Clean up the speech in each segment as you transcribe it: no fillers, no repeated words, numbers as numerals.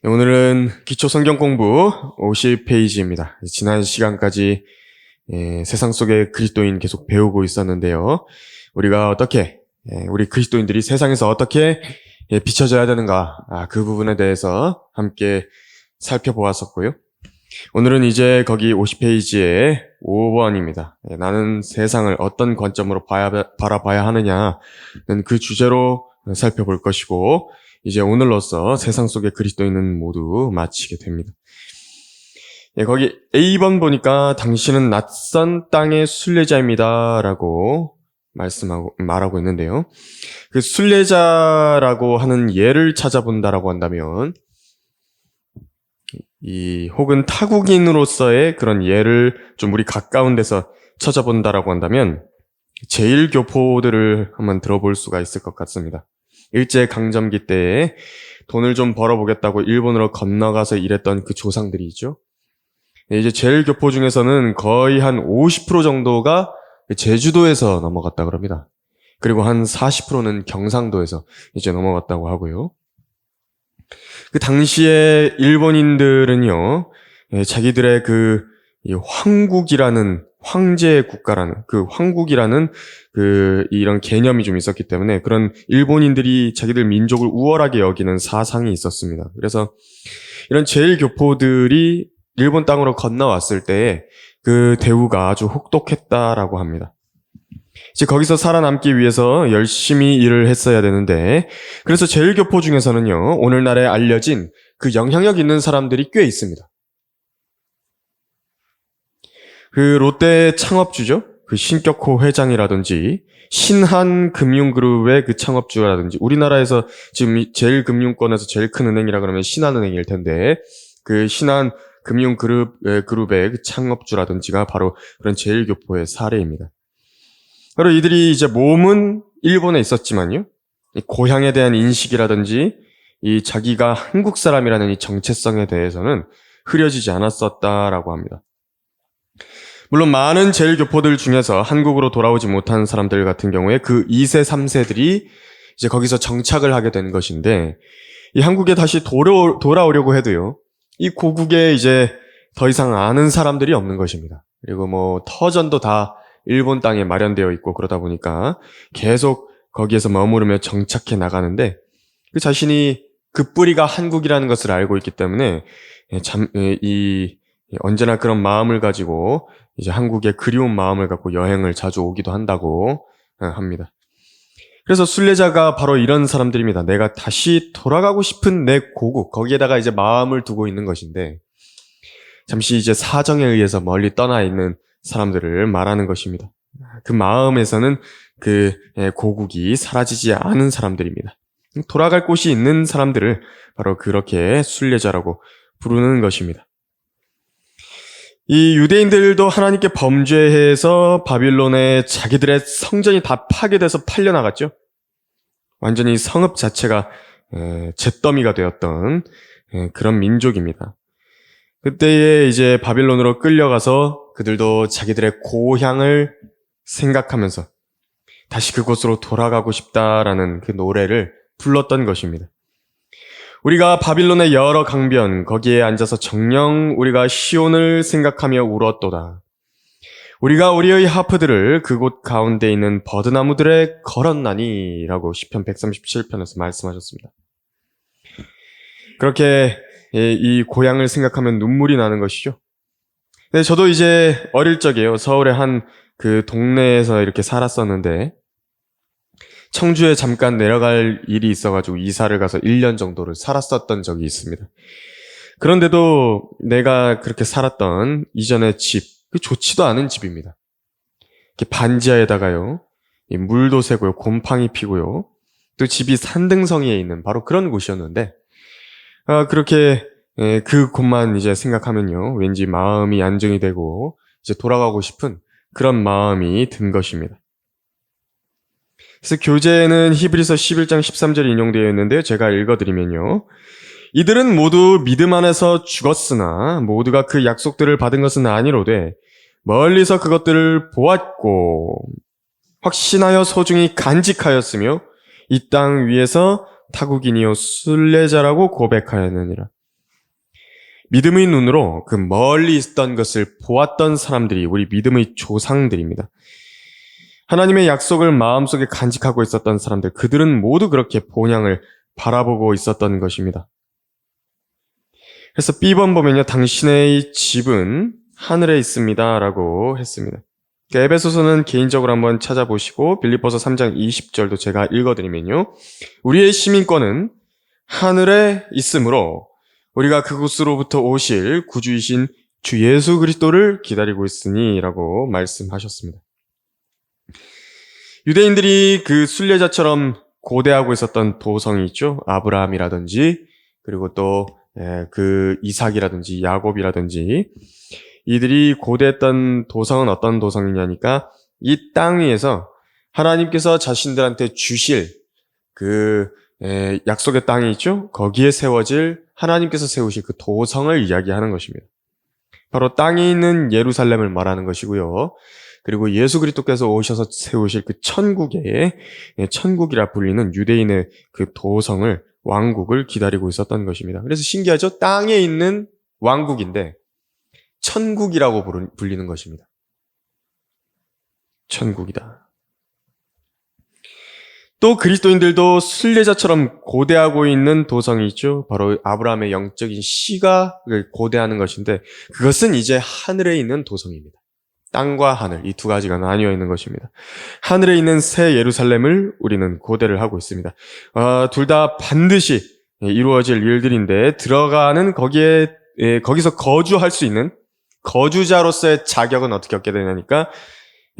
오늘은 기초 성경 공부 50페이지입니다. 지난 시간까지 세상 속의 그리스도인 계속 배우고 있었는데요. 우리가 어떻게, 우리 그리스도인들이 세상에서 어떻게 비춰져야 되는가, 그 부분에 대해서 함께 살펴보았었고요. 오늘은 이제 거기 50페이지의 5번입니다. 나는 세상을 어떤 관점으로 바라봐야 하느냐는 그 주제로 살펴볼 것이고, 이제 오늘로써 세상 속의 그리스도인은 모두 마치게 됩니다. 거기 A번 보니까 당신은 낯선 땅의 순례자입니다 라고 말하고 있는데요. 그 순례자라고 하는 예를 찾아본다라고 한다면 혹은 타국인으로서의 그런 예를 좀 우리 가까운 데서 찾아본다라고 한다면 제일교포들을 한번 들어볼 수가 있을 것 같습니다. 일제강점기 때에 돈을 좀 벌어보겠다고 일본으로 건너가서 일했던 그 조상들이 있죠. 이제 제일교포 중에서는 거의 한 50% 정도가 제주도에서 넘어갔다 그럽니다. 그리고 한 40%는 경상도에서 이제 넘어갔다고 하고요. 그 당시에 일본인들은요, 자기들의 이 황국이라는 황제의 국가라는 그 황국이라는 이런 개념이 좀 있었기 때문에 그런 일본인들이 자기들 민족을 우월하게 여기는 사상이 있었습니다. 그래서 이런 제일교포들이 일본 땅으로 건너왔을 때에 그 대우가 아주 혹독했다라고 합니다. 이제 거기서 살아남기 위해서 열심히 일을 했어야 되는데, 그래서 제일교포 중에서는요, 오늘날에 알려진 그 영향력 있는 사람들이 꽤 있습니다. 그 롯데 창업주죠. 그 신격호 회장이라든지 신한금융그룹의 그 창업주라든지 우리나라에서 지금 제일 금융권에서 제일 큰 은행이라 그러면 신한은행일 텐데 그 신한금융그룹의 그 창업주라든지가 바로 그런 제일교포의 사례입니다. 바로 이들이 이제 몸은 일본에 있었지만요. 이 고향에 대한 인식이라든지 이 자기가 한국 사람이라는 이 정체성에 대해서는 흐려지지 않았었다라고 합니다. 물론 많은 제일교포들 중에서 한국으로 돌아오지 못한 사람들 같은 경우에 그 2세, 3세들이 이제 거기서 정착을 하게 된 것인데 이 한국에 다시 돌아오려고 해도요. 이 고국에 이제 더 이상 아는 사람들이 없는 것입니다. 그리고 뭐 터전도 다 일본 땅에 마련되어 있고 그러다 보니까 계속 거기에서 머무르며 정착해 나가는데 그 자신이 그 뿌리가 한국이라는 것을 알고 있기 때문에 언제나 그런 마음을 가지고 이제 한국에 그리운 마음을 갖고 여행을 자주 오기도 한다고 합니다. 그래서 순례자가 바로 이런 사람들입니다. 내가 다시 돌아가고 싶은 내 고국, 거기에다가 이제 마음을 두고 있는 것인데 잠시 이제 사정에 의해서 멀리 떠나 있는 사람들을 말하는 것입니다. 그 마음에서는 그 고국이 사라지지 않은 사람들입니다. 돌아갈 곳이 있는 사람들을 바로 그렇게 순례자라고 부르는 것입니다. 이 유대인들도 하나님께 범죄해서 바빌론에 자기들의 성전이 다 파괴돼서 팔려나갔죠. 완전히 성읍 자체가 잿더미가 되었던 그런 민족입니다. 그때에 이제 바빌론으로 끌려가서 그들도 자기들의 고향을 생각하면서 다시 그곳으로 돌아가고 싶다라는 그 노래를 불렀던 것입니다. 우리가 바빌론의 여러 강변 거기에 앉아서 정녕 우리가 시온을 생각하며 울었도다. 우리가 우리의 하프들을 그곳 가운데 있는 버드나무들에 걸었나니 라고 시편 137편에서 말씀하셨습니다. 그렇게 이 고향을 생각하면 눈물이 나는 것이죠. 네, 저도 이제 어릴 적에요. 서울의 한 그 동네에서 이렇게 살았었는데 청주에 잠깐 내려갈 일이 있어가지고 이사를 가서 1년 정도를 살았었던 적이 있습니다. 그런데도 내가 그렇게 살았던 이전의 집, 좋지도 않은 집입니다. 이렇게 반지하에다가요, 물도 새고요, 곰팡이 피고요, 또 집이 산등성이에 있는 바로 그런 곳이었는데, 그렇게 그 곳만 이제 생각하면요, 왠지 마음이 안정이 되고 이제 돌아가고 싶은 그런 마음이 든 것입니다. 그래서 교재에는 히브리서 11장 13절이 인용되어 있는데요. 제가 읽어드리면요. 이들은 모두 믿음 안에서 죽었으나 모두가 그 약속들을 받은 것은 아니로되 멀리서 그것들을 보았고 확신하여 소중히 간직하였으며 이 땅 위에서 타국인이요 순례자라고 고백하였느니라. 믿음의 눈으로 그 멀리 있던 것을 보았던 사람들이 우리 믿음의 조상들입니다. 하나님의 약속을 마음속에 간직하고 있었던 사람들, 그들은 모두 그렇게 본향을 바라보고 있었던 것입니다. 그래서 B번 보면요, 당신의 집은 하늘에 있습니다 라고 했습니다. 에베소서는 개인적으로 한번 찾아보시고 빌립보서 3장 20절도 제가 읽어드리면요, 우리의 시민권은 하늘에 있으므로 우리가 그곳으로부터 오실 구주이신 주 예수 그리스도를 기다리고 있으니 라고 말씀하셨습니다. 유대인들이 그 순례자처럼 고대하고 있었던 도성이 있죠. 아브라함이라든지 그리고 또 그 이삭이라든지 야곱이라든지, 이들이 고대했던 도성은 어떤 도성이냐니까 이 땅 위에서 하나님께서 자신들한테 주실 그 약속의 땅이 있죠. 거기에 세워질, 하나님께서 세우실 그 도성을 이야기하는 것입니다. 바로 땅에 있는 예루살렘을 말하는 것이고요. 그리고 예수 그리스도께서 오셔서 세우실 그 천국이라 불리는 유대인의 그 도성을, 왕국을 기다리고 있었던 것입니다. 그래서 신기하죠? 땅에 있는 왕국인데 천국이라고 불리는 것입니다. 천국이다. 또 그리스도인들도 순례자처럼 고대하고 있는 도성이 있죠. 바로 아브라함의 영적인 씨가 고대하는 것인데, 그것은 이제 하늘에 있는 도성입니다. 땅과 하늘, 이 두 가지가 나뉘어 있는 것입니다. 하늘에 있는 새 예루살렘을 우리는 고대를 하고 있습니다. 둘 다 반드시 이루어질 일들인데, 들어가는 거기서 거주할 수 있는 거주자로서의 자격은 어떻게 얻게 되냐니까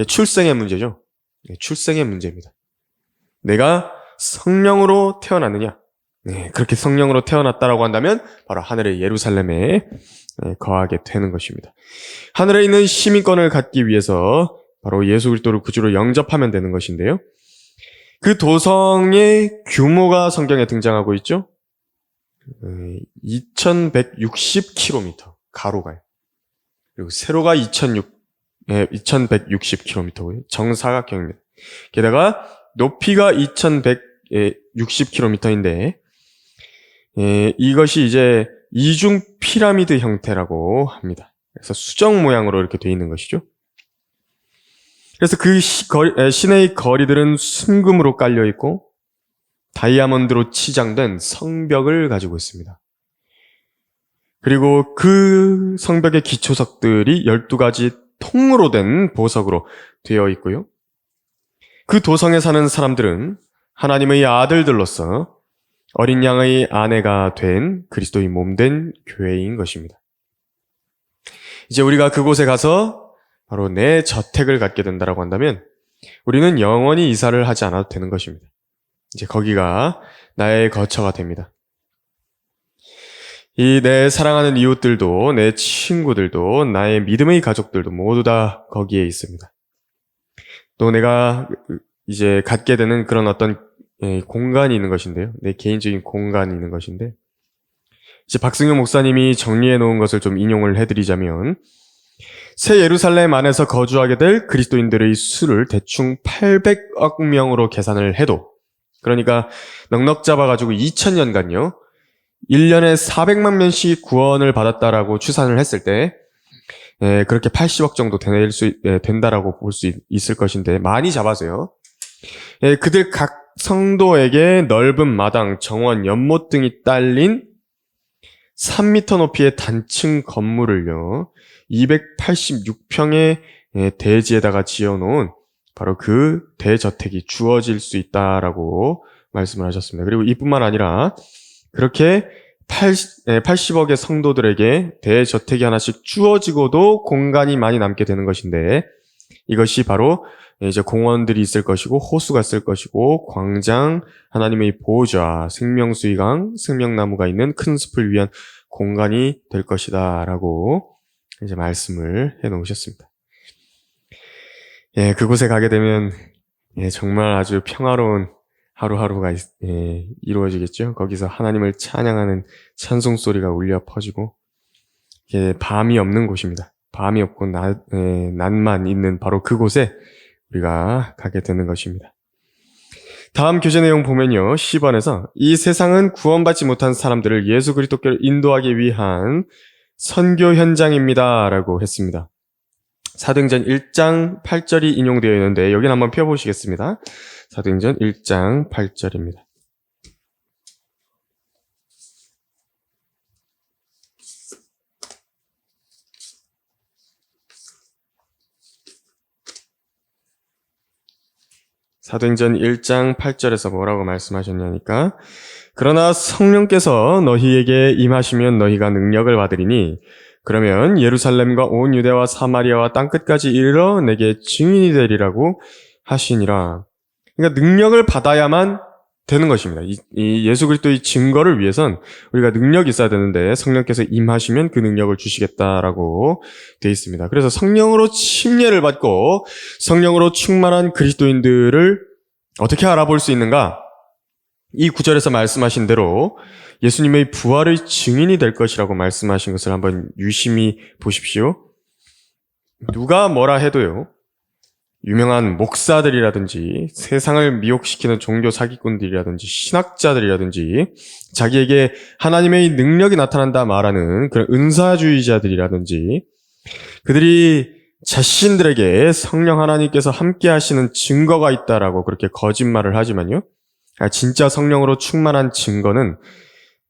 출생의 문제죠. 출생의 문제입니다. 내가 성령으로 태어났느냐? 그렇게 성령으로 태어났다라고 한다면 바로 하늘의 예루살렘에 거하게 되는 것입니다. 하늘에 있는 시민권을 갖기 위해서 바로 예수 그리스도를 구주로 영접하면 되는 것인데요. 그 도성의 규모가 성경에 등장하고 있죠. 2160km 가로가요. 그리고 세로가 2160km고요. 정사각형입니다. 게다가 높이가 2160km인데 이것이 이제 이중 피라미드 형태라고 합니다. 그래서 수정 모양으로 이렇게 되어 있는 것이죠. 그래서 그 시내의 거리들은 순금으로 깔려 있고 다이아몬드로 치장된 성벽을 가지고 있습니다. 그리고 그 성벽의 기초석들이 12가지 통으로 된 보석으로 되어 있고요. 그 도성에 사는 사람들은 하나님의 아들들로서 어린 양의 아내가 된 그리스도의 몸된 교회인 것입니다. 이제 우리가 그곳에 가서 바로 내 저택을 갖게 된다고 한다면 우리는 영원히 이사를 하지 않아도 되는 것입니다. 이제 거기가 나의 거처가 됩니다. 이 내 사랑하는 이웃들도, 내 친구들도, 나의 믿음의 가족들도 모두 다 거기에 있습니다. 또 내가 이제 갖게 되는 그런 어떤 공간이 있는 것인데요. 내 개인적인 공간이 있는 것인데, 이제 박승효 목사님이 정리해 놓은 것을 좀 인용을 해드리자면, 새 예루살렘 안에서 거주하게 될 그리스도인들의 수를 대충 800억 명으로 계산을 해도, 그러니까 넉넉 잡아가지고 2000년간요 1년에 400만 명씩 구원을 받았다라고 추산을 했을 때 그렇게 80억 정도 된다라고 볼 수 있을 것인데, 많이 잡아서요. 그들 각 성도에게 넓은 마당, 정원, 연못 등이 딸린 3m 높이의 단층 건물을요 286평의 대지에다가 지어놓은 바로 그 대저택이 주어질 수 있다라고 말씀을 하셨습니다. 그리고 이뿐만 아니라 그렇게 80억의 성도들에게 대저택이 하나씩 주어지고도 공간이 많이 남게 되는 것인데, 이것이 바로 이제 공원들이 있을 것이고 호수가 있을 것이고 광장, 하나님의 보좌, 생명수의강, 생명나무가 있는 큰 숲을 위한 공간이 될 것이다 라고 이제 말씀을 해 놓으셨습니다. 그곳에 가게 되면 정말 아주 평화로운 하루하루가 이루어지겠죠. 거기서 하나님을 찬양하는 찬송 소리가 울려 퍼지고, 밤이 없는 곳입니다. 밤이 없고 낮만 있는 바로 그곳에 우리가 가게 되는 것입니다. 다음 교재 내용 보면요, 10번에서 이 세상은 구원받지 못한 사람들을 예수 그리스도께로 인도하기 위한 선교 현장입니다. 라고 했습니다. 사도행전 1장 8절이 인용되어 있는데 여기는 한번 펴보시겠습니다. 사도행전 1장 8절입니다. 사도행전 1장 8절에서 뭐라고 말씀하셨냐니까 그러나 성령께서 너희에게 임하시면 너희가 능력을 받으리니 그러면 예루살렘과 온 유대와 사마리아와 땅끝까지 이르러 내게 증인이 되리라고 하시니라. 그러니까 능력을 받아야만 되는 것입니다. 이 예수 그리스도의 증거를 위해선 우리가 능력이 있어야 되는데 성령께서 임하시면 그 능력을 주시겠다라고 되어 있습니다. 그래서 성령으로 침례를 받고 성령으로 충만한 그리스도인들을 어떻게 알아볼 수 있는가? 이 구절에서 말씀하신 대로 예수님의 부활의 증인이 될 것이라고 말씀하신 것을 한번 유심히 보십시오. 누가 뭐라 해도요. 유명한 목사들이라든지 세상을 미혹시키는 종교 사기꾼들이라든지 신학자들이라든지 자기에게 하나님의 능력이 나타난다 말하는 그런 은사주의자들이라든지 그들이 자신들에게 성령 하나님께서 함께 하시는 증거가 있다라고 그렇게 거짓말을 하지만요. 진짜 성령으로 충만한 증거는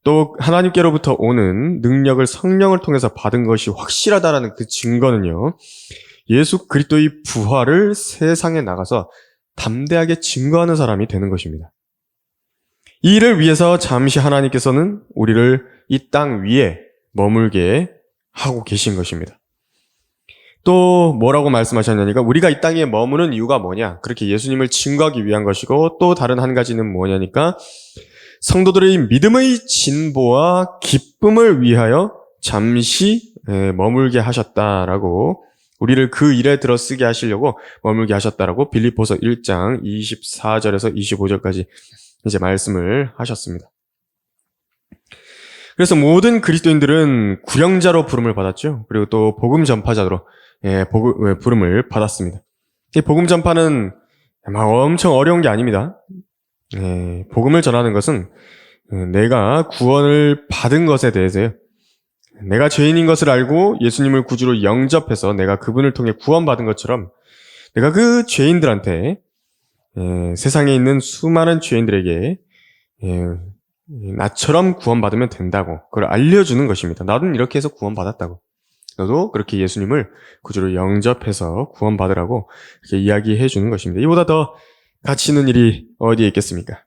또 하나님께로부터 오는 능력을 성령을 통해서 받은 것이 확실하다라는 그 증거는요. 예수 그리스도의 부활을 세상에 나가서 담대하게 증거하는 사람이 되는 것입니다. 이 일을 위해서 잠시 하나님께서는 우리를 이 땅 위에 머물게 하고 계신 것입니다. 또 뭐라고 말씀하셨냐니까 우리가 이 땅에 머무는 이유가 뭐냐? 그렇게 예수님을 증거하기 위한 것이고 또 다른 한 가지는 뭐냐니까 성도들의 믿음의 진보와 기쁨을 위하여 잠시 머물게 하셨다라고 우리를 그 일에 들어쓰게 하시려고 머물게 하셨다라고 빌립보서 1장 24절에서 25절까지 이제 말씀을 하셨습니다. 그래서 모든 그리스도인들은 구령자로 부름을 받았죠. 그리고 또 복음 전파자로 부름을 받았습니다. 이 복음 전파는 엄청 어려운 게 아닙니다. 복음을 전하는 것은 내가 구원을 받은 것에 대해서요. 내가 죄인인 것을 알고 예수님을 구주로 영접해서 내가 그분을 통해 구원받은 것처럼 내가 그 죄인들한테 세상에 있는 수많은 죄인들에게 나처럼 구원받으면 된다고 그걸 알려주는 것입니다. 나는 이렇게 해서 구원받았다고. 너도 그렇게 예수님을 구주로 영접해서 구원받으라고 이렇게 이야기해 주는 것입니다. 이보다 더 가치 있는 일이 어디에 있겠습니까?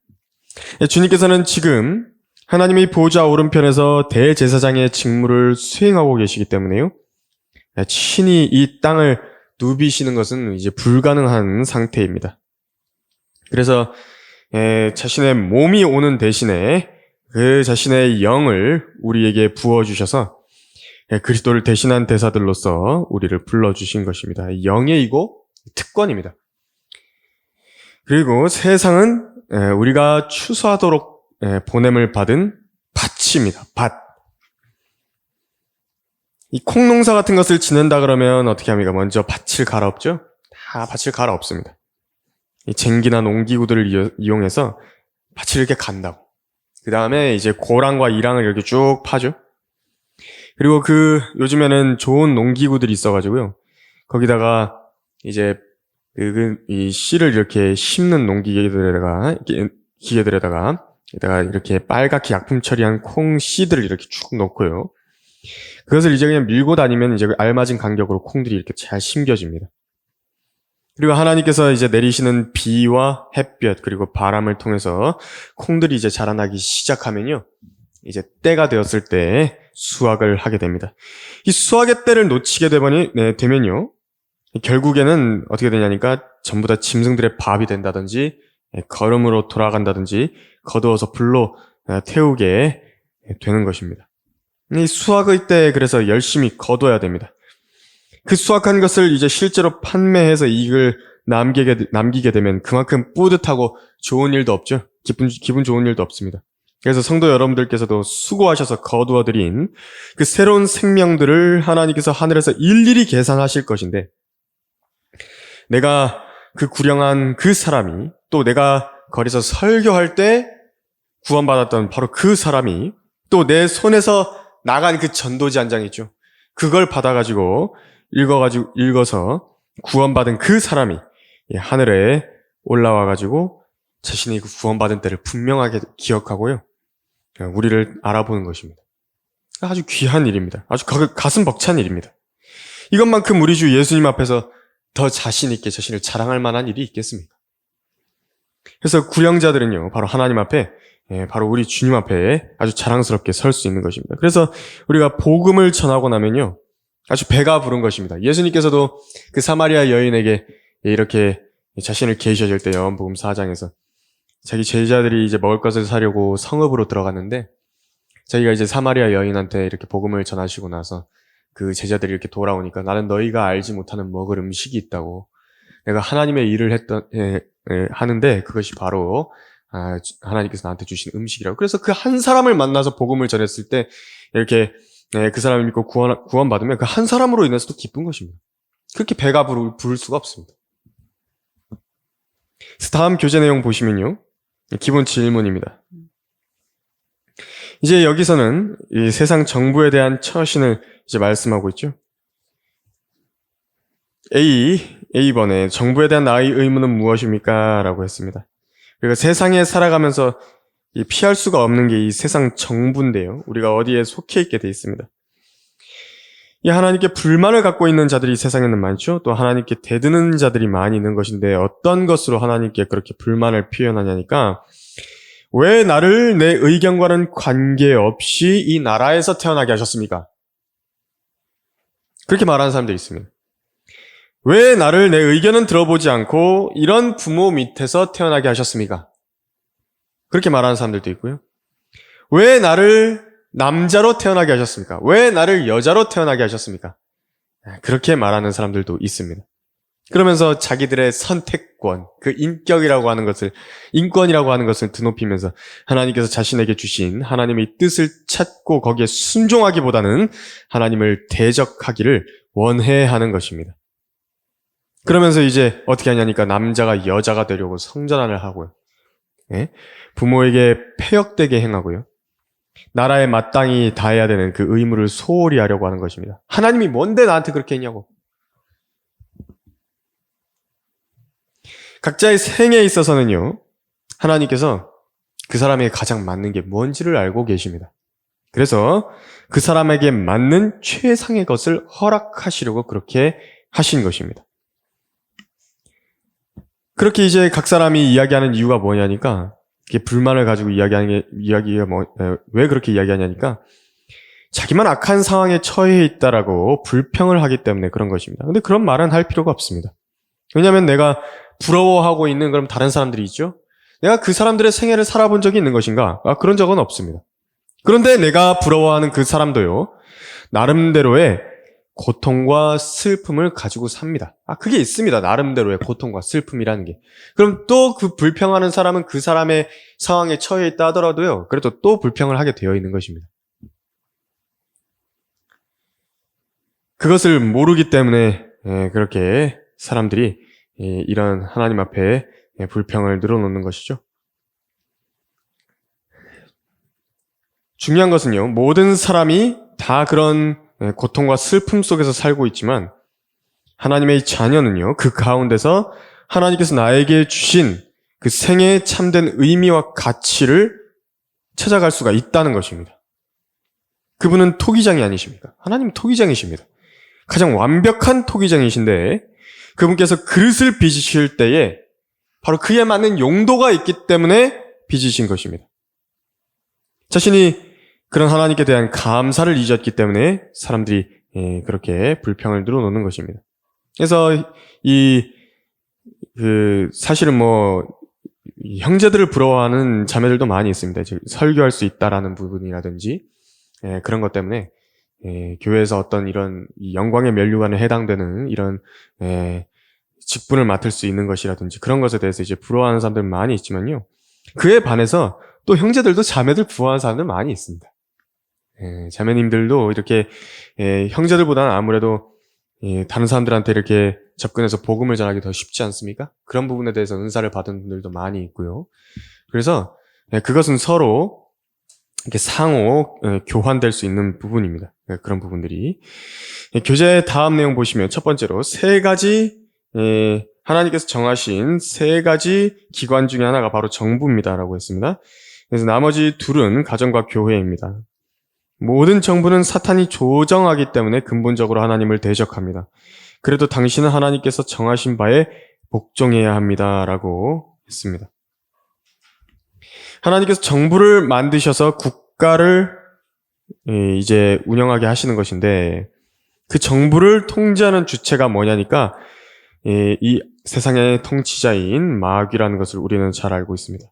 주님께서는 지금 하나님의 보좌 오른편에서 대제사장의 직무를 수행하고 계시기 때문에요. 친히 이 땅을 누비시는 것은 이제 불가능한 상태입니다. 그래서 자신의 몸이 오는 대신에 그 자신의 영을 우리에게 부어주셔서 그리스도를 대신한 대사들로서 우리를 불러주신 것입니다. 영예이고 특권입니다. 그리고 세상은 우리가 추수하도록 보냄을 받은 밭입니다. 밭. 이 콩농사 같은 것을 지낸다 그러면 어떻게 합니까? 먼저 밭을 갈아엎죠? 다 밭을 갈아엎습니다. 이 쟁기나 농기구들을 이용해서 밭을 이렇게 간다고. 그 다음에 이제 고랑과 이랑을 이렇게 쭉 파죠. 그리고 요즘에는 좋은 농기구들이 있어가지고요. 거기다가 이제 이 씨를 이렇게 심는 기계들에다가 이렇게 빨갛게 약품 처리한 콩 씨들을 이렇게 쭉 넣고요. 그것을 이제 그냥 밀고 다니면 이제 알맞은 간격으로 콩들이 이렇게 잘 심겨집니다. 그리고 하나님께서 이제 내리시는 비와 햇볕 그리고 바람을 통해서 콩들이 이제 자라나기 시작하면요. 이제 때가 되었을 때 수확을 하게 됩니다. 이 수확의 때를 놓치게 되면요. 결국에는 어떻게 되냐니까 전부 다 짐승들의 밥이 된다든지 거름으로 돌아간다든지 거두어서 불로 태우게 되는 것입니다. 이 수확의 때 그래서 열심히 거둬야 됩니다. 그 수확한 것을 이제 실제로 판매해서 이익을 남기게 되면 그만큼 뿌듯하고 좋은 일도 없죠. 기분 좋은 일도 없습니다. 그래서 성도 여러분들께서도 수고하셔서 거두어들인 그 새로운 생명들을 하나님께서 하늘에서 일일이 계산하실 것인데 내가 그 구령한 그 사람이 또 내가 거기서 설교할 때 구원받았던 바로 그 사람이 또 내 손에서 나간 그 전도지 한 장 있죠. 그걸 받아가지고 읽어서 구원받은 그 사람이 하늘에 올라와가지고 자신이 그 구원받은 때를 분명하게 기억하고요. 우리를 알아보는 것입니다. 아주 귀한 일입니다. 아주 가슴 벅찬 일입니다. 이것만큼 우리 주 예수님 앞에서 더 자신 있게 자신을 자랑할 만한 일이 있겠습니까? 그래서 구령자들은요, 바로 하나님 앞에, 바로 우리 주님 앞에 아주 자랑스럽게 설 수 있는 것입니다. 그래서 우리가 복음을 전하고 나면요, 아주 배가 부른 것입니다. 예수님께서도 그 사마리아 여인에게 이렇게 자신을 계셔질 때 요한복음 4장에서 자기 제자들이 이제 먹을 것을 사려고 성읍으로 들어갔는데 자기가 이제 사마리아 여인한테 이렇게 복음을 전하시고 나서 그 제자들이 이렇게 돌아오니까 나는 너희가 알지 못하는 먹을 음식이 있다고, 내가 하나님의 일을 하는데 그것이 바로 하나님께서 나한테 주신 음식이라고. 그래서 그 한 사람을 만나서 복음을 전했을 때 이렇게 그 사람을 믿고 구원받으면 그 한 사람으로 인해서도 기쁜 것입니다. 그렇게 배가 부를 수가 없습니다. 다음 교재 내용 보시면요, 기본 질문입니다. 이제 여기서는 이 세상 정부에 대한 처신을 이제 말씀하고 있죠. A번에 정부에 대한 나의 의무는 무엇입니까? 라고 했습니다. 그러니까 세상에 살아가면서 피할 수가 없는 게 이 세상 정부인데요. 우리가 어디에 속해 있게 돼 있습니다. 이 하나님께 불만을 갖고 있는 자들이 세상에는 많죠. 또 하나님께 대드는 자들이 많이 있는 것인데 어떤 것으로 하나님께 그렇게 불만을 표현하냐니까, 왜 나를 내 의견과는 관계없이 이 나라에서 태어나게 하셨습니까? 그렇게 말하는 사람들이 있습니다. 왜 나를 내 의견은 들어보지 않고 이런 부모 밑에서 태어나게 하셨습니까? 그렇게 말하는 사람들도 있고요. 왜 나를 남자로 태어나게 하셨습니까? 왜 나를 여자로 태어나게 하셨습니까? 그렇게 말하는 사람들도 있습니다. 그러면서 자기들의 선택권, 그 인격이라고 하는 것을, 인권이라고 하는 것을 드높이면서 하나님께서 자신에게 주신 하나님의 뜻을 찾고 거기에 순종하기보다는 하나님을 대적하기를 원해하는 것입니다. 그러면서 이제 어떻게 하냐니까 남자가 여자가 되려고 성전환을 하고요. 부모에게 폐역되게 행하고요. 나라에 마땅히 다해야 되는 그 의무를 소홀히 하려고 하는 것입니다. 하나님이 뭔데 나한테 그렇게 했냐고. 각자의 생애에 있어서는요, 하나님께서 그 사람에게 가장 맞는 게 뭔지를 알고 계십니다. 그래서 그 사람에게 맞는 최상의 것을 허락하시려고 그렇게 하신 것입니다. 그렇게 이제 각 사람이 이야기하는 이유가 뭐냐니까, 이게 불만을 가지고 왜 그렇게 이야기하냐니까, 자기만 악한 상황에 처해 있다라고 불평을 하기 때문에 그런 것입니다. 근데 그런 말은 할 필요가 없습니다. 왜냐하면 내가 부러워하고 있는 그럼 다른 사람들이 있죠? 내가 그 사람들의 생애를 살아본 적이 있는 것인가? 그런 적은 없습니다. 그런데 내가 부러워하는 그 사람도요, 나름대로의 고통과 슬픔을 가지고 삽니다. 그게 있습니다. 나름대로의 고통과 슬픔이라는 게. 그럼 또 그 불평하는 사람은 그 사람의 상황에 처해 있다 하더라도요, 그래도 또 불평을 하게 되어 있는 것입니다. 그것을 모르기 때문에 그렇게 사람들이 이런 하나님 앞에 불평을 늘어놓는 것이죠. 중요한 것은요, 모든 사람이 다 그런 고통과 슬픔 속에서 살고 있지만 하나님의 자녀는요, 그 가운데서 하나님께서 나에게 주신 그 생애에 참된 의미와 가치를 찾아갈 수가 있다는 것입니다. 그분은 토기장이 아니십니까? 하나님은 토기장이십니다. 가장 완벽한 토기장이신데 그분께서 그릇을 빚으실 때에 바로 그에 맞는 용도가 있기 때문에 빚으신 것입니다. 자신이 그런 하나님께 대한 감사를 잊었기 때문에 사람들이 그렇게 불평을 늘어놓는 것입니다. 그래서 사실은 형제들을 부러워하는 자매들도 많이 있습니다. 즉 설교할 수 있다라는 부분이라든지 그런 것 때문에 교회에서 어떤 이런 영광의 면류관에 해당되는 이런 직분을 맡을 수 있는 것이라든지 그런 것에 대해서 이제 부러워하는 사람들 많이 있지만요. 그에 반해서 또 형제들도 자매들 부러워하는 사람들 많이 있습니다. 자매님들도 이렇게 형제들보다는 아무래도 다른 사람들한테 이렇게 접근해서 복음을 전하기 더 쉽지 않습니까? 그런 부분에 대해서 은사를 받은 분들도 많이 있고요. 그래서 그것은 서로 이렇게 상호 교환될 수 있는 부분입니다. 그런 부분들이. 교재 다음 내용 보시면 첫 번째로 세 가지 하나님께서 정하신 세 가지 기관 중에 하나가 바로 정부입니다라고 했습니다. 그래서 나머지 둘은 가정과 교회입니다. 모든 정부는 사탄이 조정하기 때문에 근본적으로 하나님을 대적합니다. 그래도 당신은 하나님께서 정하신 바에 복종해야 합니다라고 했습니다. 하나님께서 정부를 만드셔서 국가를 이제 운영하게 하시는 것인데 그 정부를 통제하는 주체가 뭐냐니까 이 세상의 통치자인 마귀라는 것을 우리는 잘 알고 있습니다.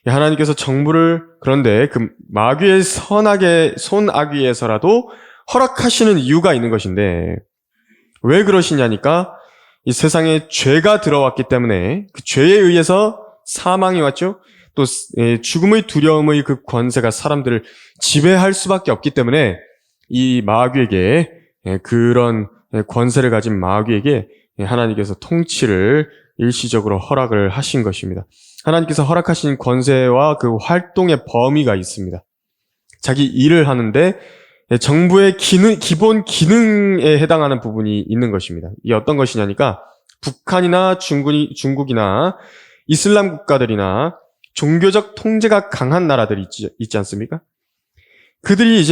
하나님께서 정부를 그런데 그 마귀의 손아귀에서라도 허락하시는 이유가 있는 것인데 왜 그러시냐니까 이 세상에 죄가 들어왔기 때문에 그 죄에 의해서 사망이 왔죠. 또 죽음의 두려움의 그 권세가 사람들을 지배할 수밖에 없기 때문에 이 마귀에게 그런 권세를 가진 마귀에게 하나님께서 통치를 일시적으로 허락을 하신 것입니다. 하나님께서 허락하신 권세와 그 활동의 범위가 있습니다. 자기 일을 하는데 정부의 기본 기능에 해당하는 부분이 있는 것입니다. 이게 어떤 것이냐니까 북한이나 중국이나 이슬람 국가들이나 종교적 통제가 강한 나라들이 있지 않습니까? 그들이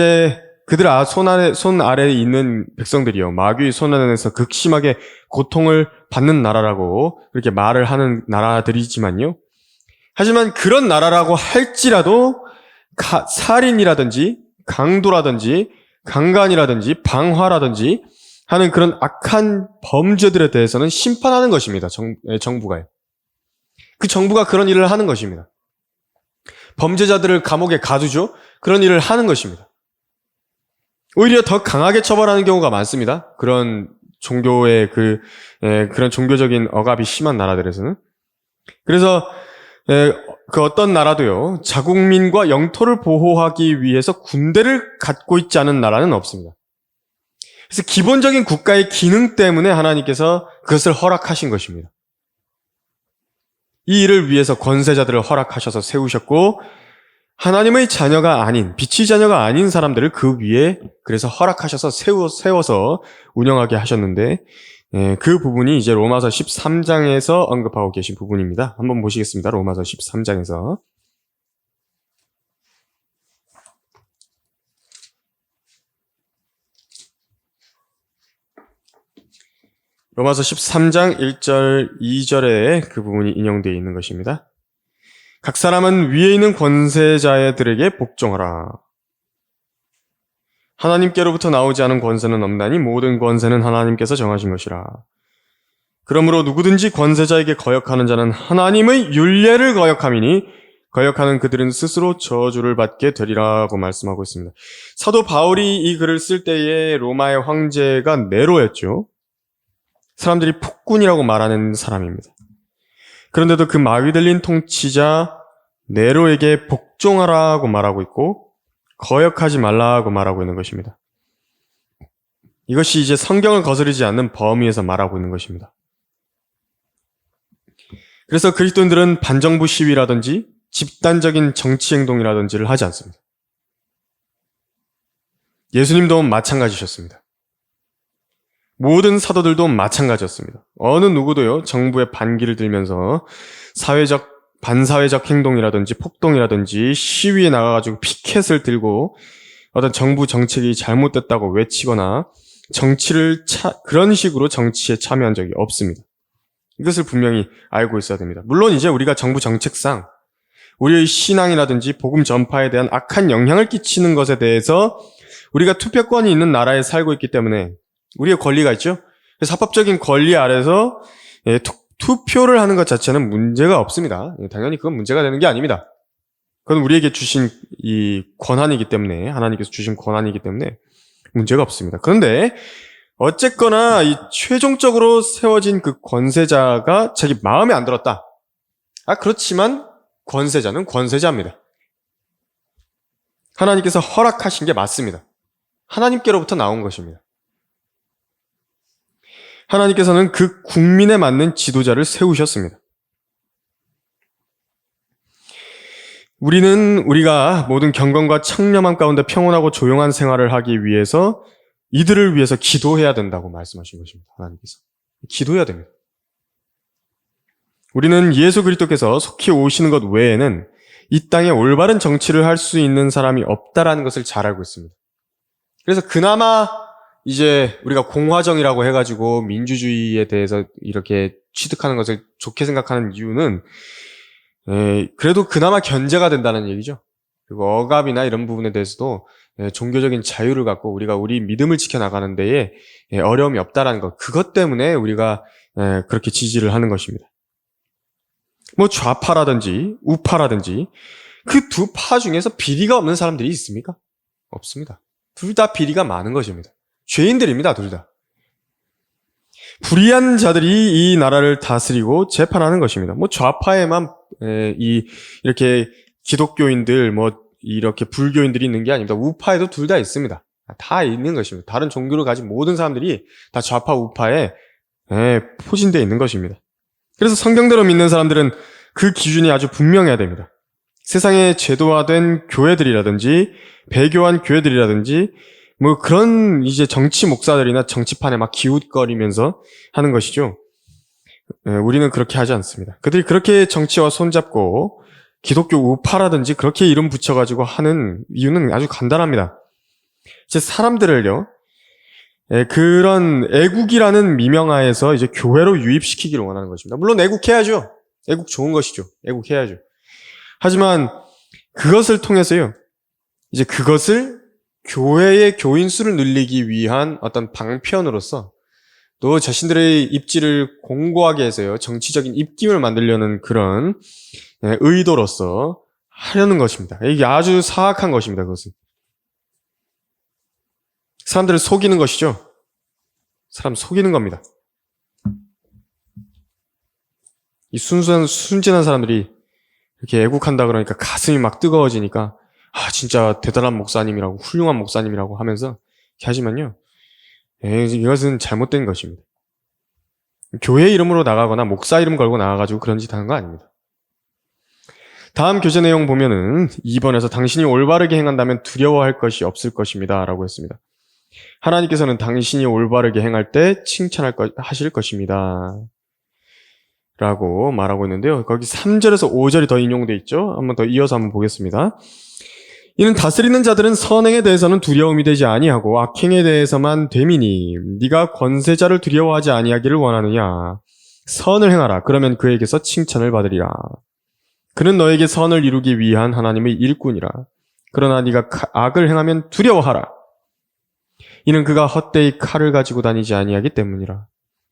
그들 손 아래에 있는 백성들이요. 마귀의 손 안에서 극심하게 고통을 받는 나라라고 그렇게 말을 하는 나라들이지만요. 하지만 그런 나라라고 할지라도 살인이라든지 강도라든지 강간이라든지 방화라든지 하는 그런 악한 범죄들에 대해서는 심판하는 것입니다. 정부가요. 그 정부가 그런 일을 하는 것입니다. 범죄자들을 감옥에 가두죠. 그런 일을 하는 것입니다. 오히려 더 강하게 처벌하는 경우가 많습니다. 그런 종교의 그런 종교적인 억압이 심한 나라들에서는. 그래서 그 어떤 나라도요, 자국민과 영토를 보호하기 위해서 군대를 갖고 있지 않은 나라는 없습니다. 그래서 기본적인 국가의 기능 때문에 하나님께서 그것을 허락하신 것입니다. 이 일을 위해서 권세자들을 허락하셔서 세우셨고, 하나님의 자녀가 아닌, 빛의 자녀가 아닌 사람들을 그 위에 그래서 허락하셔서 세워서 운영하게 하셨는데, 그 부분이 이제 로마서 13장에서 언급하고 계신 부분입니다. 한번 보시겠습니다. 로마서 13장에서. 로마서 13장 1절, 2절에 그 부분이 인용되어 있는 것입니다. 각 사람은 위에 있는 권세자들에게 복종하라. 하나님께로부터 나오지 않은 권세는 없나니 모든 권세는 하나님께서 정하신 것이라. 그러므로 누구든지 권세자에게 거역하는 자는 하나님의 율례를 거역함이니 거역하는 그들은 스스로 저주를 받게 되리라고 말씀하고 있습니다. 사도 바울이 이 글을 쓸 때에 로마의 황제가 네로였죠. 사람들이 폭군이라고 말하는 사람입니다. 그런데도 그 마귀 들린 통치자 네로에게 복종하라고 말하고 있고 거역하지 말라고 말하고 있는 것입니다. 이것이 이제 성경을 거스르지 않는 범위에서 말하고 있는 것입니다. 그래서 그리스도인들은 반정부 시위라든지 집단적인 정치 행동이라든지를 하지 않습니다. 예수님도 마찬가지셨습니다. 모든 사도들도 마찬가지였습니다. 어느 누구도요, 정부의 반기를 들면서 반사회적 행동이라든지 폭동이라든지 시위에 나가가지고 피켓을 들고 어떤 정부 정책이 잘못됐다고 외치거나 그런 식으로 정치에 참여한 적이 없습니다. 이것을 분명히 알고 있어야 됩니다. 물론 이제 우리가 정부 정책상 우리의 신앙이라든지 복음 전파에 대한 악한 영향을 끼치는 것에 대해서 우리가 투표권이 있는 나라에 살고 있기 때문에 우리의 권리가 있죠. 그래서 합법적인 권리 아래서 투표를 하는 것 자체는 문제가 없습니다. 당연히 그건 문제가 되는 게 아닙니다. 그건 우리에게 주신 이 권한이기 때문에, 하나님께서 주신 권한이기 때문에 문제가 없습니다. 그런데 어쨌거나 이 최종적으로 세워진 그 권세자가 자기 마음에 안 들었다. 그렇지만 권세자는 권세자입니다. 하나님께서 허락하신 게 맞습니다. 하나님께로부터 나온 것입니다. 하나님께서는 그 국민에 맞는 지도자를 세우셨습니다. 우리가 모든 경건과 청렴함 가운데 평온하고 조용한 생활을 하기 위해서 이들을 위해서 기도해야 된다고 말씀하신 것입니다. 하나님께서. 기도해야 됩니다. 우리는 예수 그리스도께서 속히 오시는 것 외에는 이 땅에 올바른 정치를 할 수 있는 사람이 없다라는 것을 잘 알고 있습니다. 그래서 그나마 이제 우리가 공화정이라고 해가지고 민주주의에 대해서 이렇게 취득하는 것을 좋게 생각하는 이유는 그래도 그나마 견제가 된다는 얘기죠. 그리고 억압이나 이런 부분에 대해서도 종교적인 자유를 갖고 우리가 우리 믿음을 지켜나가는 데에 어려움이 없다라는 것. 그것 때문에 우리가 그렇게 지지를 하는 것입니다. 뭐 좌파라든지 우파라든지 그 두 파 중에서 비리가 없는 사람들이 있습니까? 없습니다. 둘 다 비리가 많은 것입니다. 죄인들입니다, 둘 다. 불의한 자들이 이 나라를 다스리고 재판하는 것입니다. 뭐 좌파에만 이렇게 기독교인들 이렇게 불교인들이 있는 게 아닙니다. 우파에도 둘 다 있습니다. 다 있는 것입니다. 다른 종교를 가진 모든 사람들이 다 좌파 우파에 포진되어 있는 것입니다. 그래서 성경대로 믿는 사람들은 그 기준이 아주 분명해야 됩니다. 세상에 제도화된 교회들이라든지 배교한 교회들이라든지 뭐 그런 이제 정치 목사들이나 정치판에 막 기웃거리면서 하는 것이죠. 우리는 그렇게 하지 않습니다. 그들이 그렇게 정치와 손잡고 기독교 우파라든지 그렇게 이름 붙여가지고 하는 이유는 아주 간단합니다. 이제 사람들을요, 그런 애국이라는 미명하에서 이제 교회로 유입시키기를 원하는 것입니다. 물론 애국해야죠. 애국 좋은 것이죠. 애국해야죠. 하지만 그것을 통해서요, 이제 그것을 교회의 교인 수를 늘리기 위한 어떤 방편으로서 또 자신들의 입지를 공고하게 해서요, 정치적인 입김을 만들려는 그런 의도로서 하려는 것입니다. 이게 아주 사악한 것입니다, 그것은. 사람들을 속이는 것이죠. 사람 속이는 겁니다. 이 순진한 사람들이 이렇게 애국한다 그러니까 가슴이 막 뜨거워지니까 진짜 대단한 목사님이라고 훌륭한 목사님이라고 하면서 이렇게 하지만요. 이것은 잘못된 것입니다. 교회 이름으로 나가거나 목사 이름 걸고 나가가지고 그런 짓 하는 거 아닙니다. 다음 교재 내용 보면은 2번에서 당신이 올바르게 행한다면 두려워할 것이 없을 것입니다 라고 했습니다. 하나님께서는 당신이 올바르게 행할 때 하실 것입니다 라고 말하고 있는데요. 거기 3절에서 5절이 더 인용되어 있죠. 한번 더 이어서 한번 보겠습니다. 이는 다스리는 자들은 선행에 대해서는 두려움이 되지 아니하고 악행에 대해서만 됨이니 네가 권세자를 두려워하지 아니하기를 원하느냐. 선을 행하라. 그러면 그에게서 칭찬을 받으리라. 그는 너에게 선을 이루기 위한 하나님의 일꾼이라. 그러나 네가 악을 행하면 두려워하라. 이는 그가 헛되이 칼을 가지고 다니지 아니하기 때문이라.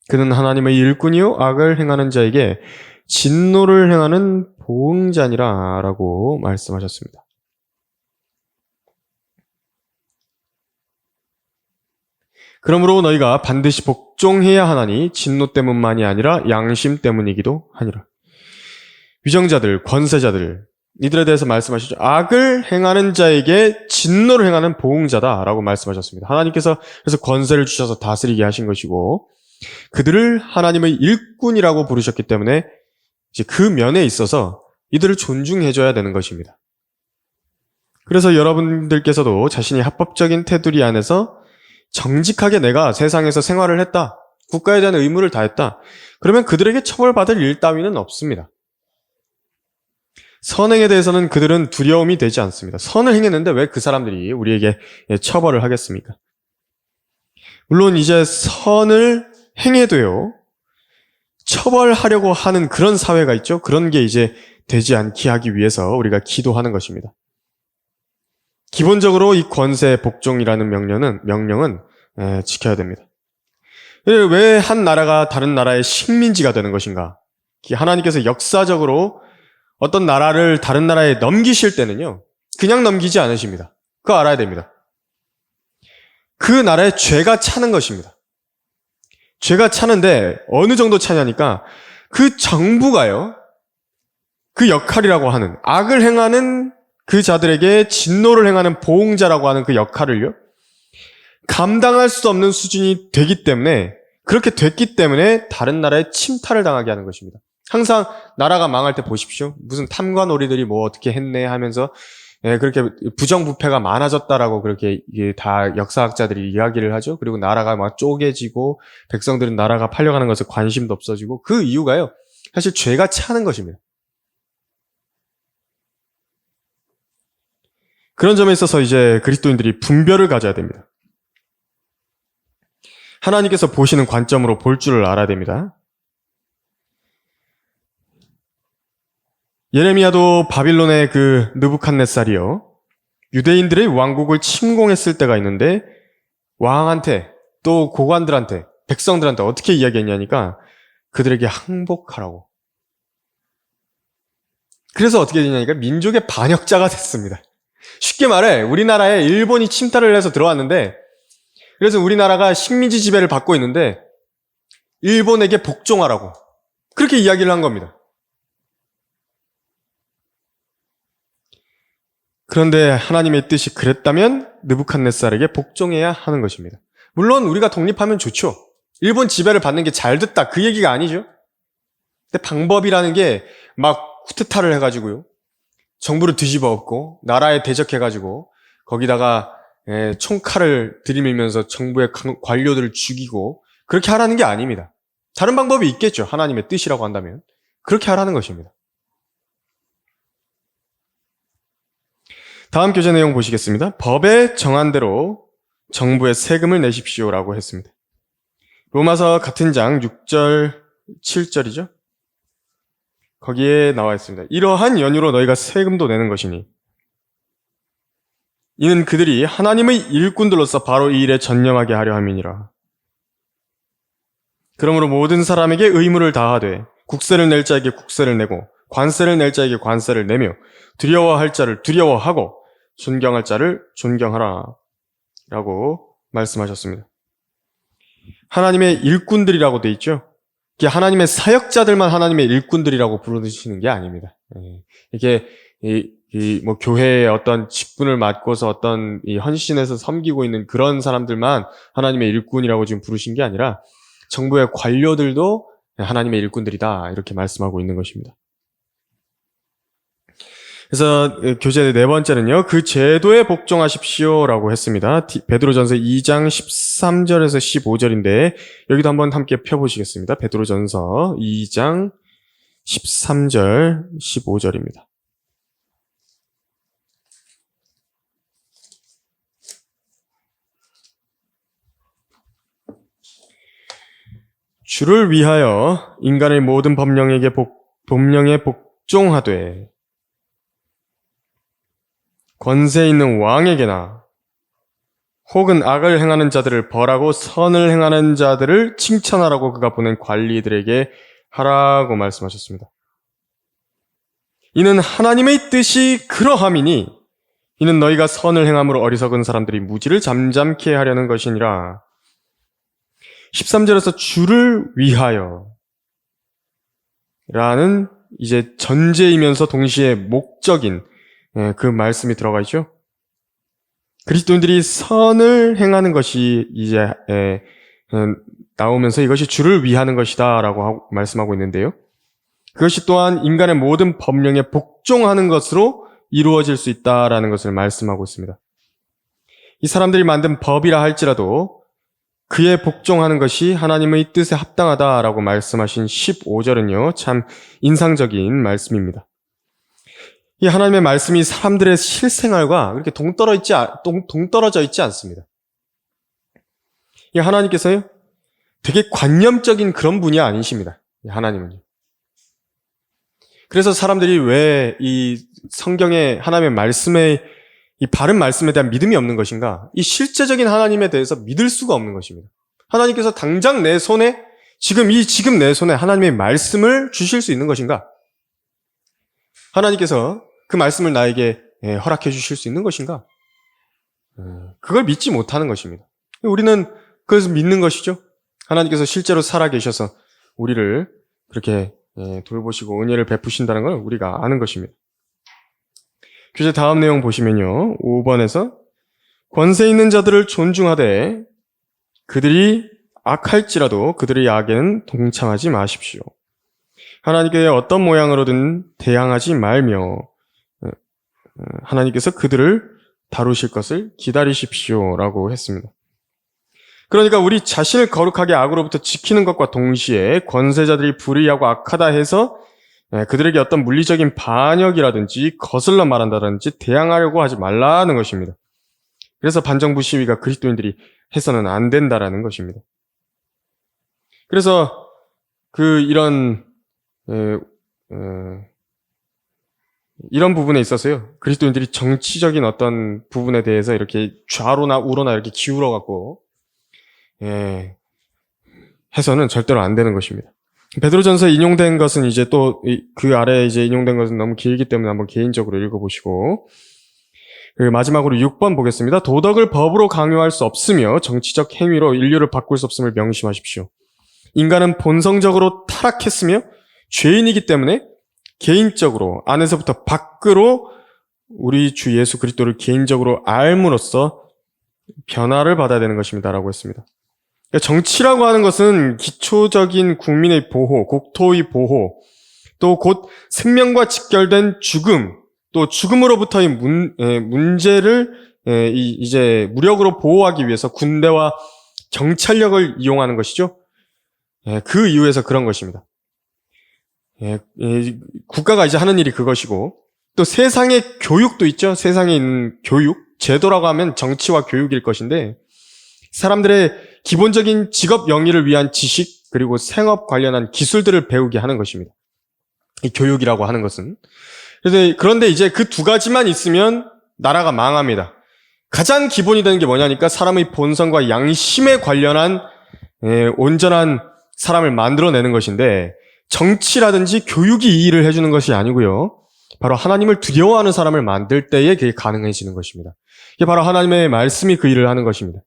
그는 하나님의 일꾼이요 악을 행하는 자에게 진노를 행하는 보응자니라 라고 말씀하셨습니다. 그러므로 너희가 반드시 복종해야 하나니 진노 때문만이 아니라 양심 때문이기도 하니라. 위정자들, 권세자들 이들에 대해서 말씀하시죠. 악을 행하는 자에게 진노를 행하는 보응자다라고 말씀하셨습니다. 하나님께서 그래서 권세를 주셔서 다스리게 하신 것이고 그들을 하나님의 일꾼이라고 부르셨기 때문에 이제 그 면에 있어서 이들을 존중해줘야 되는 것입니다. 그래서 여러분들께서도 자신이 합법적인 테두리 안에서 정직하게 내가 세상에서 생활을 했다. 국가에 대한 의무를 다했다. 그러면 그들에게 처벌받을 일 따위는 없습니다. 선행에 대해서는 그들은 두려움이 되지 않습니다. 선을 행했는데 왜 그 사람들이 우리에게 처벌을 하겠습니까? 물론 이제 선을 행해도요, 처벌하려고 하는 그런 사회가 있죠. 그런 게 이제 되지 않게 하기 위해서 우리가 기도하는 것입니다. 기본적으로 이 권세 복종이라는 명령은 지켜야 됩니다. 왜 한 나라가 다른 나라의 식민지가 되는 것인가? 하나님께서 역사적으로 어떤 나라를 다른 나라에 넘기실 때는요, 그냥 넘기지 않으십니다. 그거 알아야 됩니다. 그 나라에 죄가 차는 것입니다. 죄가 차는데 어느 정도 차냐니까 그 정부가요, 그 역할이라고 하는 악을 행하는 그 자들에게 진노를 행하는 보응자라고 하는 그 역할을요, 감당할 수 없는 수준이 되기 때문에, 그렇게 됐기 때문에 다른 나라에 침탈을 당하게 하는 것입니다. 항상 나라가 망할 때 보십시오. 무슨 탐관오리들이 뭐 어떻게 했네 하면서 그렇게 부정부패가 많아졌다라고 그렇게 이게 다 역사학자들이 이야기를 하죠. 그리고 나라가 막 쪼개지고 백성들은 나라가 팔려가는 것에 관심도 없어지고 그 이유가요. 사실 죄가 차는 것입니다. 그런 점에 있어서 이제 그리스도인들이 분별을 가져야 됩니다. 하나님께서 보시는 관점으로 볼 줄을 알아야 됩니다. 예레미야도 바빌론의 그 느부갓네살이요. 유대인들의 왕국을 침공했을 때가 있는데 왕한테 또 고관들한테 백성들한테 어떻게 이야기했냐니까 그들에게 항복하라고. 그래서 어떻게 되냐니까 민족의 반역자가 됐습니다. 쉽게 말해 우리나라에 일본이 침탈을 해서 들어왔는데 그래서 우리나라가 식민지 지배를 받고 있는데 일본에게 복종하라고 그렇게 이야기를 한 겁니다. 그런데 하나님의 뜻이 그랬다면 느부갓네살에게 복종해야 하는 것입니다. 물론 우리가 독립하면 좋죠. 일본 지배를 받는 게 잘 됐다 그 얘기가 아니죠. 근데 방법이라는 게 막 쿠데타를 해가지고요. 정부를 뒤집어 엎고 나라에 대적해가지고 거기다가 총칼을 들이밀면서 정부의 관료들을 죽이고 그렇게 하라는 게 아닙니다. 다른 방법이 있겠죠. 하나님의 뜻이라고 한다면. 그렇게 하라는 것입니다. 다음 교재 내용 보시겠습니다. 법에 정한 대로 정부에 세금을 내십시오라고 했습니다. 로마서 같은 장 6절, 7절이죠. 거기에 나와 있습니다. 이러한 연유로 너희가 세금도 내는 것이니 이는 그들이 하나님의 일꾼들로서 바로 이 일에 전념하게 하려 함이니라. 그러므로 모든 사람에게 의무를 다하되 국세를 낼 자에게 국세를 내고 관세를 낼 자에게 관세를 내며 두려워할 자를 두려워하고 존경할 자를 존경하라 라고 말씀하셨습니다. 하나님의 일꾼들이라고 돼 있죠. 이게 하나님의 사역자들만 하나님의 일꾼들이라고 부르시는 게 아닙니다. 이게 뭐 교회의 어떤 직분을 맡고서 어떤 이 헌신해서 섬기고 있는 그런 사람들만 하나님의 일꾼이라고 지금 부르신 게 아니라 정부의 관료들도 하나님의 일꾼들이다 이렇게 말씀하고 있는 것입니다. 그래서 교재 네 번째는요. 그 제도에 복종하십시오라고 했습니다. 베드로전서 2장 13절에서 15절인데 여기도 한번 함께 펴보시겠습니다. 베드로전서 2장 13절 15절입니다. 주를 위하여 인간의 모든 법령에 복종하되 권세 있는 왕에게나 혹은 악을 행하는 자들을 벌하고 선을 행하는 자들을 칭찬하라고 그가 보낸 관리들에게 하라고 말씀하셨습니다. 이는 하나님의 뜻이 그러함이니 이는 너희가 선을 행함으로 어리석은 사람들이 무지를 잠잠케 하려는 것이니라. 13절에서 주를 위하여 라는 이제 전제이면서 동시에 목적인 그 말씀이 들어가 있죠. 그리스도인들이 선을 행하는 것이 이제 나오면서 이것이 주를 위하는 것이다 라고 말씀하고 있는데요. 그것이 또한 인간의 모든 법령에 복종하는 것으로 이루어질 수 있다라는 것을 말씀하고 있습니다. 이 사람들이 만든 법이라 할지라도 그에 복종하는 것이 하나님의 뜻에 합당하다라고 말씀하신 15절은요, 참 인상적인 말씀입니다. 이 하나님의 말씀이 사람들의 실생활과 그렇게 동떨어져 있지 않습니다. 이 하나님께서요, 되게 관념적인 그런 분이 아니십니다. 이 하나님은요. 그래서 사람들이 왜 이 성경의 하나님의 말씀에 이 바른 말씀에 대한 믿음이 없는 것인가? 이 실제적인 하나님에 대해서 믿을 수가 없는 것입니다. 하나님께서 당장 내 손에 지금 내 손에 하나님의 말씀을 주실 수 있는 것인가? 하나님께서 그 말씀을 나에게 허락해 주실 수 있는 것인가? 그걸 믿지 못하는 것입니다. 우리는 그래서 믿는 것이죠. 하나님께서 실제로 살아계셔서 우리를 그렇게 돌보시고 은혜를 베푸신다는 걸 우리가 아는 것입니다. 교재 다음 내용 보시면요. 5번에서 권세 있는 자들을 존중하되 그들이 악할지라도 그들의 악에는 동참하지 마십시오. 하나님께 어떤 모양으로든 대항하지 말며 하나님께서 그들을 다루실 것을 기다리십시오라고 했습니다. 그러니까 우리 자신을 거룩하게 악으로부터 지키는 것과 동시에 권세자들이 불의하고 악하다 해서 그들에게 어떤 물리적인 반역이라든지 거슬러 말한다든지 대항하려고 하지 말라는 것입니다. 그래서 반정부 시위가 그리스도인들이 해서는 안 된다라는 것입니다. 그래서 이런 부분에 있어서요, 그리스도인들이 정치적인 어떤 부분에 대해서 이렇게 좌로나 우로나 이렇게 기울어 갖고 해서는 절대로 안 되는 것입니다. 베드로전서에 인용된 것은 이제 또 그 아래에 이제 인용된 것은 너무 길기 때문에 한번 개인적으로 읽어보시고, 마지막으로 6번 보겠습니다. 도덕을 법으로 강요할 수 없으며 정치적 행위로 인류를 바꿀 수 없음을 명심하십시오. 인간은 본성적으로 타락했으며 죄인이기 때문에 개인적으로 안에서부터 밖으로 우리 주 예수 그리스도를 개인적으로 알므로써 변화를 받아야 되는 것입니다라고 했습니다. 정치라고 하는 것은 기초적인 국민의 보호, 국토의 보호, 또 곧 생명과 직결된 죽음, 또 죽음으로부터의 문제를 이제 무력으로 보호하기 위해서 군대와 경찰력을 이용하는 것이죠. 그 이유에서 그런 것입니다. 국가가 이제 하는 일이 그것이고, 또 세상의 교육도 있죠. 세상에 있는 교육, 제도라고 하면 정치와 교육일 것인데, 사람들의 기본적인 직업 영위를 위한 지식, 그리고 생업 관련한 기술들을 배우게 하는 것입니다. 이 교육이라고 하는 것은. 그런데 이제 그 두 가지만 있으면 나라가 망합니다. 가장 기본이 되는 게 뭐냐니까 사람의 본성과 양심에 관련한 온전한 사람을 만들어내는 것인데, 정치라든지 교육이 이 일을 해주는 것이 아니고요. 바로 하나님을 두려워하는 사람을 만들 때에 그게 가능해지는 것입니다. 이게 바로 하나님의 말씀이 그 일을 하는 것입니다.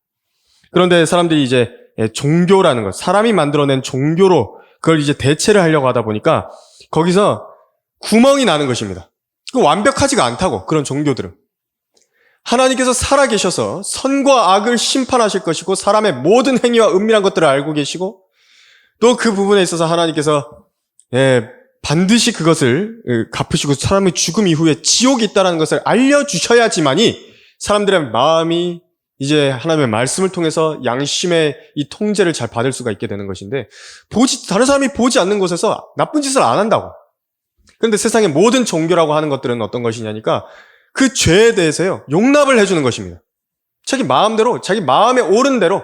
그런데 사람들이 이제 종교라는 것, 사람이 만들어낸 종교로 그걸 이제 대체를 하려고 하다 보니까 거기서 구멍이 나는 것입니다. 완벽하지가 않다고, 그런 종교들은. 하나님께서 살아계셔서 선과 악을 심판하실 것이고 사람의 모든 행위와 은밀한 것들을 알고 계시고 또 그 부분에 있어서 하나님께서 반드시 그것을 갚으시고 사람의 죽음 이후에 지옥이 있다는 것을 알려주셔야지만이 사람들의 마음이 이제 하나님의 말씀을 통해서 양심의 이 통제를 잘 받을 수가 있게 되는 것인데, 다른 사람이 보지 않는 곳에서 나쁜 짓을 안 한다고. 그런데 세상의 모든 종교라고 하는 것들은 어떤 것이냐니까 그 죄에 대해서요, 용납을 해주는 것입니다. 자기 마음대로, 자기 마음에 옳은 대로,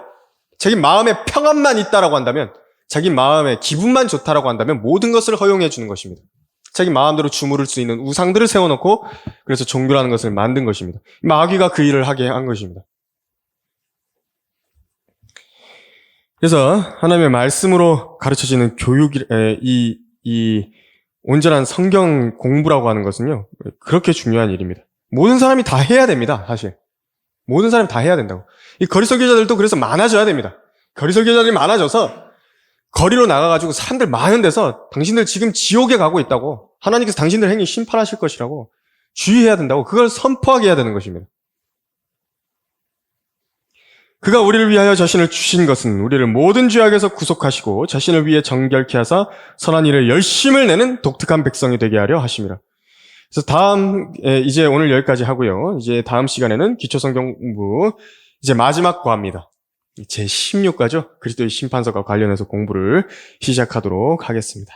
자기 마음에 평안만 있다라고 한다면, 자기 마음에 기분만 좋다라고 한다면 모든 것을 허용해 주는 것입니다. 자기 마음대로 주무를 수 있는 우상들을 세워놓고 그래서 종교라는 것을 만든 것입니다. 마귀가 그 일을 하게 한 것입니다. 그래서 하나님의 말씀으로 가르쳐지는 이 온전한 성경 공부라고 하는 것은요, 그렇게 중요한 일입니다. 모든 사람이 다 해야 됩니다, 사실. 모든 사람이 다 해야 된다고. 이 거리 설교자들도 그래서 많아져야 됩니다. 거리 설교자들이 많아져서 거리로 나가가지고 사람들 많은 데서 당신들 지금 지옥에 가고 있다고, 하나님께서 당신들 행위 심판하실 것이라고 주의해야 된다고, 그걸 선포하게 해야 되는 것입니다. 그가 우리를 위하여 자신을 주신 것은 우리를 모든 죄악에서 구속하시고 자신을 위해 정결케 하사 선한 일을 열심을 내는 독특한 백성이 되게 하려 하심이라. 그래서 이제 오늘 여기까지 하고요. 이제 다음 시간에는 기초성경 공부 이제 마지막 과입니다. 제 16과죠. 그리스도의 심판서가 관련해서 공부를 시작하도록 하겠습니다.